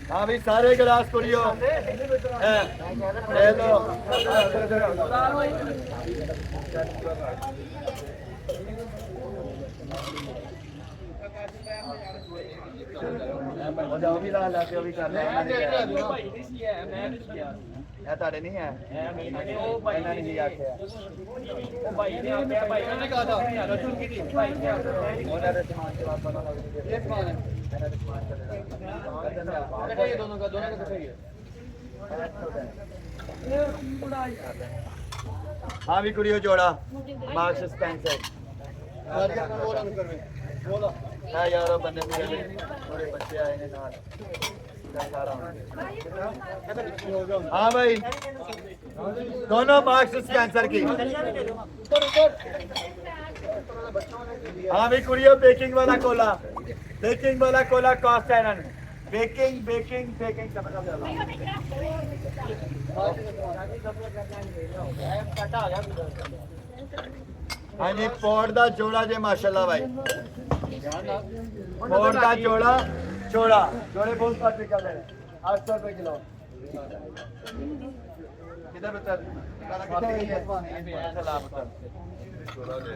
हाँ भी सारे गिलास कुड़ियो ले लो जाओ भी ला लाके भी कर ਇਹ ਤੁਹਾਡੇ ਨਹੀਂ ਹੈ ਉਹ ਭਾਈ ਨੇ ਨਹੀਂ ਆਖਿਆ ਉਹ ਭਾਈ ਨੇ ਆਖਿਆ ਭਾਈ ਨੇ ਕਹਦਾ ਰਸੂਲ ਕੀ ਦੀ ਭਾਈ ਨੇ ਉਹਨਾਂ ਦੇ ਸਮਾਨ ਦੇ ਬਾਅਦ ਪਤਾ ਲੱਗ ਗਿਆ ਇਹ ਸਮਾਨ ਹੈ ਇਹਨਾਂ ਦੇ ਸਮਾਨ ਚੱਲੇਗਾ ਇਹ ਦੋਨੋਂ का सही है हाँ भी कुड़ियो जोड़ा मार्क्स स्पेंसर हाँ यार बंदे मेरे बच्चे आए हैं नाल हाँ भाई दोनों मार्क्स स्पेंसर की हाँ भाई कुड़ियो बेकिंग वाला कोला कॉस्ट आयरन बेकिंग का मतलब हाँ जी पौड़ दा जोड़ा जे माशाल्लाह भाई पौड़ दा जोड़ा जोड़े बहुत काट निकल रहे 800 रुपए किलो किधर बता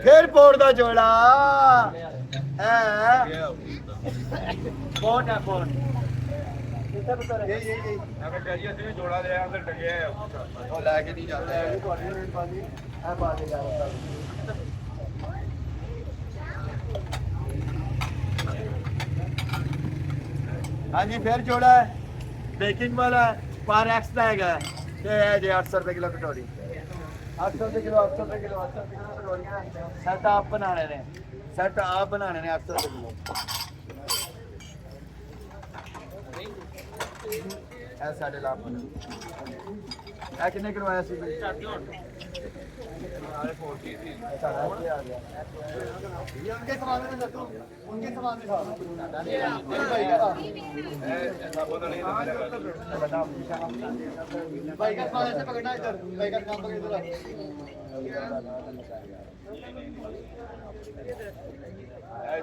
फिर पौड़ दा जोड़ा है कौन है कौन किधर बता रहे ये अगर चाहिए तो जोड़ा ले अंदर टके है वो लेके नहीं जाता है थोड़ी रेट बाजी है बाजी जा रहा है हाँ जी फिर जोड़ा है बेकिंग वाला पर एक्स रहेगा ये है जी 800 रुपए किलो कटोरी 800 रुपए किलो कटोरियां सेट आप बनाने ने 800 रुपए किलो ऐ साढ़े लाभ ऐ कितने करवाया सी उनके सामान में रखो उनके सामान में खाओ भाई का सामान ऐसे पकड़ना इधर भाई का काम पकड़ इधर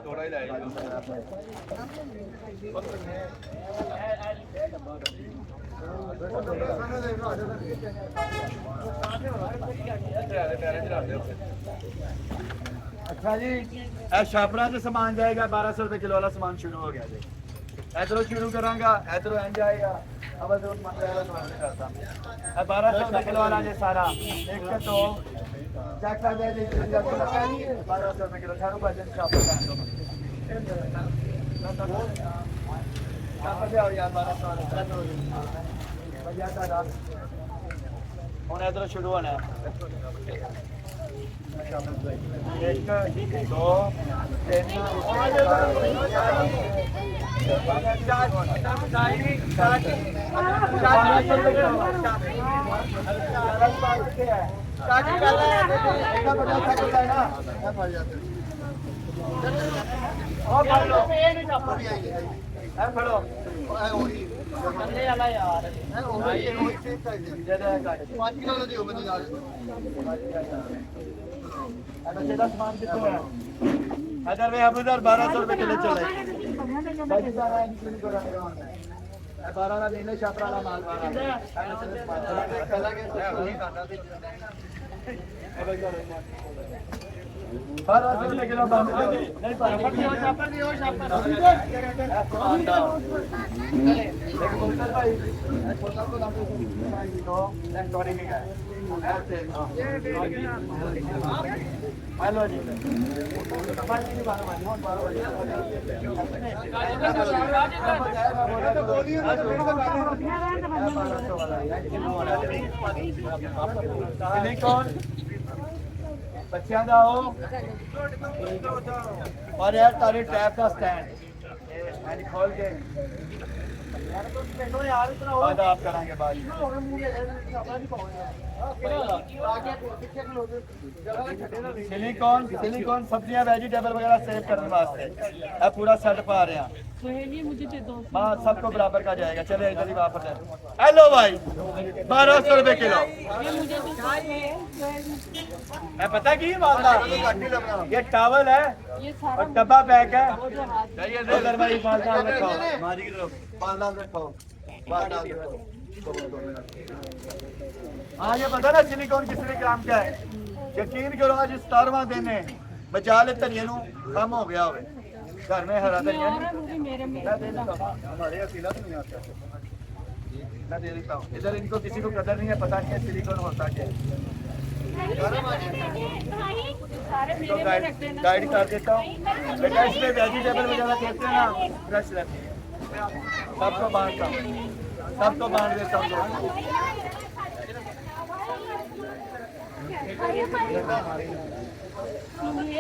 थोड़ा ही लाएगा अच्छा जी शापरा से सामान जाएगा 1200 रुपए किलो वाला सामान शुरू हो गया जी इधरों शुरू करांगा इधरों एंड जाएगा अब 1200 रुपए किलो वाला जी सारा एक के दो चेक कर दे 1200 रुपए किलो सारों बजट शापरा ਹੁਣ ਇਧਰ ਸ਼ੁਰੂ ਹੋਣਾ ਹੈ 1 2 3 फड़ो थल्ले वाला यार ज्यादा काट 5 किलो दियो मैं यार बच्चे का सामान कितना है इधर में अब उधर 1200 रुपए किलो चले बाकी सारा इंक्लूड करा मेरा 12 का देने छापरा वाला माल 1200 रुपए किलो बंद नहीं पानी छापर दियो छापर भाई छोटा को दाम तो नेक्स्ट टोरी में गया हेलो जी पानी की बात मान बहुत 12 बजे कौन बच्चियां दा हो और यार तारे टैप का स्टैंड एंड खोल के यार तो यार इतना हो आप कराएंगे बात सिलिकॉन सब्जियां वेजिटेबल वगैरह सेव करने वास्ते अब पूरा सेट पा रहे हैं। हाँ सबको बराबर का जाएगा। चले इधर ही वापस है। हेलो भाई 1200 रुपए किलो। मैं पता की मालदा ये टावल है और डब्बा पैक है। इधर भाई मालदा रखो हाँ ये पता ना सिलिकॉन कितने ग्राम का है। यकीन करो आज 17वां दिन है बचा ले धनिया कम हो गया होवे घर में हरा धनिया हमारे अकेला तो नहीं आता। मैं दे देता हूँ इधर इनको किसी को कदर नहीं है पता नहीं है सिलिकॉन होता क्या गाइड कर देता हूँ बेटा। इसमें वेजिटेबल वगैरह कहते हैं ना फ्रेश रहती है। सबको बांटता हूँ सबको बांट देता हूँ।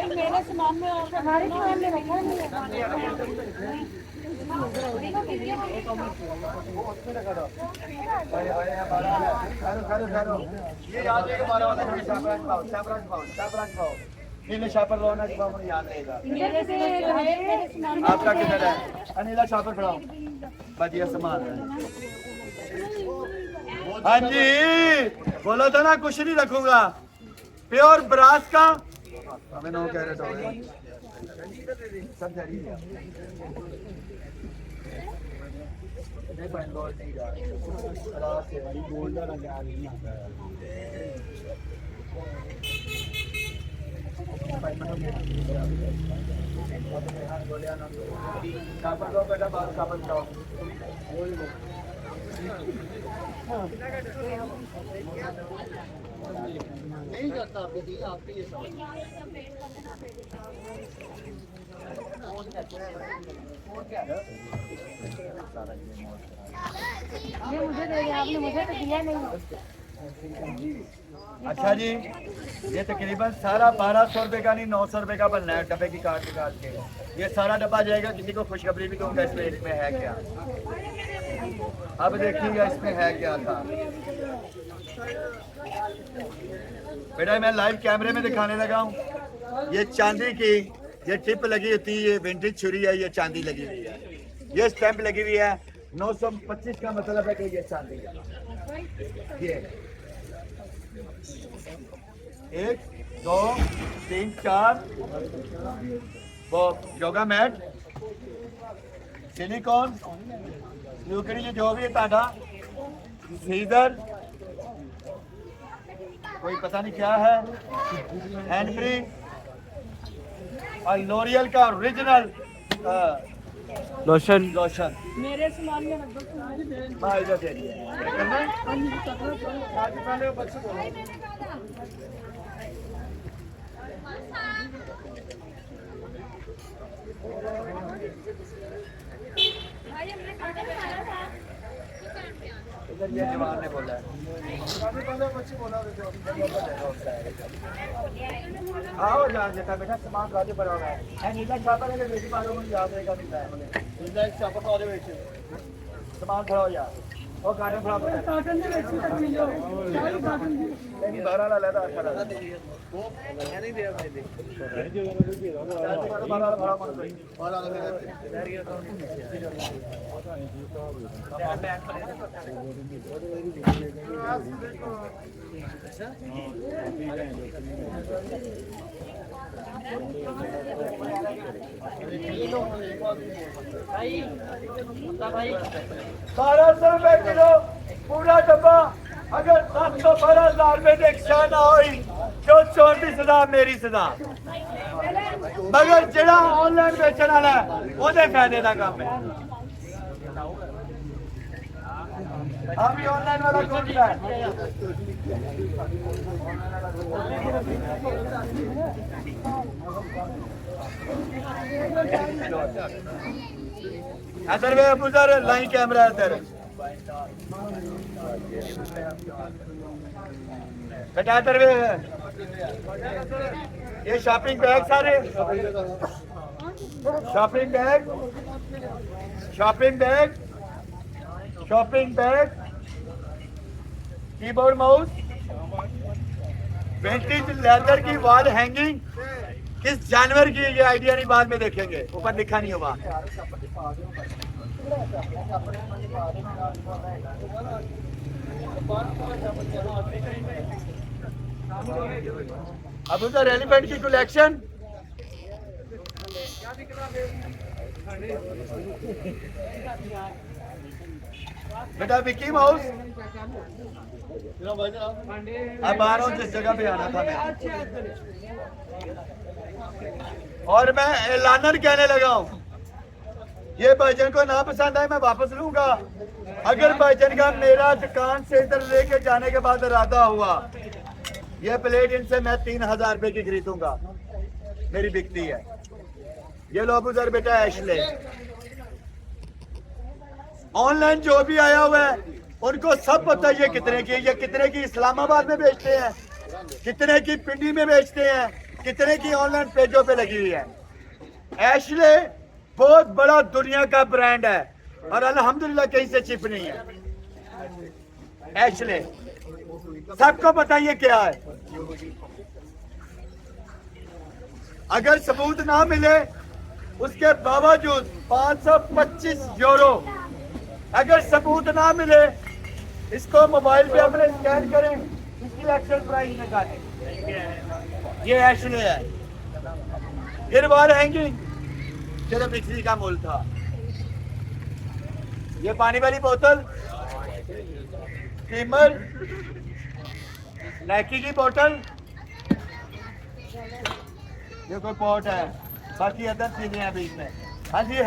मेरे सामान में और हमारे सामान में रखा नहीं है। शापर लो ना याद रहेगा। आपका किधर है अनिला शापर खड़ाओ बढ़िया सामान है। हाँ जी बोलो तो ना कुछ नहीं रखूंगा प्योर ब्रास का हमें नो कैरेट हो गया सब जारी है। बेटा बात सापन खाओ नहीं करता आपके ये सब ये मुझे दे दिया आपने मुझे तो दिया नहीं। अच्छा जी ये तकरीबन सारा 1200 रुपए का नहीं 900 रुपए का बनना है डब्बे की काट के। ये सारा डब्बा जाएगा। किसी को खुशखबरी भी दूंगा इसमें है क्या। अब देखिएगा इसमें है क्या था बेटा। मैं लाइव कैमरे में दिखाने लगा हूँ। ये चांदी की ये टिप लगी होती है। ये विंटेज छुरी है। ये चांदी लगी हुई है। ये स्टैंप लगी हुई है 925 का मतलब है कि ये चांदी है। ये 1 2 3 4 वो योगा मैट सिलिकॉन न्यूक्री जो भी है ताड़ा सीजर कोई पता नहीं क्या है हैंड फ्री और लोरियल का ओरिजिनल लोशन मेरे सामान में रख दो। ये जवान ने बोला है आओ जान देता बेटा सामान काजे पर होगा है नीला छापा लेके बेटी पालो मुझे याद रहेगा नहीं है मुझे नीला छापा पाले बेच सामान खड़ा हो यार वो गाड़ी खड़ा कर काटन दे बेच कर मिलो सारी काटन दी नहीं बाहर ला लेता अच्छा लगा वो नहीं दे भाई देख बाहर खड़ा मत वाला भाई 1200 रुपए किलो पूरा डब्बा। अगर 712,000 में रिक्शा ना हुई तो 34,000 मेरी सदा। मगर जड़ा ऑनलाइन बेचने वाला है ਉਹਦੇ फायदे का काम है। अभी ऑनलाइन वाला कौन सा है इधर वे अबू सर लाइन कैमरा इधर बेटा इधर वे ये शॉपिंग बैग सारे shopping bag keyboard mouse vintage leather की वॉल हैंगिंग किस जानवर की है ये आइडिया नहीं, बाद में देखेंगे, ऊपर लिखा नहीं होगा। अब उधर एलिफेंट की कलेक्शन, बेटा विकी माउस, अब आ रहा हूँ जिस जगह पे आना था मैं, और मैं ऐलानन कहने लगा हूँ, ये भाईजान को ना पसंद आए मैं वापस लूंगा। अगर भाईजान का मेरा दुकान से इधर लेके जाने के बाद इरादा हुआ, ये प्लेट इनसे मैं 3000 रुपए की खरीदूंगा, मेरी बिकती है। ये लो उधर बेटा एशले, ऑनलाइन जो भी आया हुआ है उनको सब पता है ये कितने की, ये कितने की इस्लामाबाद में बेचते हैं, कितने की पिंडी में बेचते हैं, कितने की ऑनलाइन पेजों पे लगी हुई है। एशले बहुत बड़ा दुनिया का ब्रांड है और अल्हम्दुलिल्लाह कहीं से चिप नहीं है। एशले सबको पता ये क्या है। अगर सबूत ना मिले उसके बावजूद 525 यूरो, अगर सबूत ना मिले इसको मोबाइल पे अपने स्कैन करें, इसकी एक्चुअल प्राइस निकालें। ये एशले है, फिर बार हैंगिंग सिर्फ इसी का मूल था। ये पानी वाली बोतल, स्टीमर, नाइकी की बोतल, ये कोई पॉट है, बाकी अदर चीजें हैं बीच में। हाँ जी है।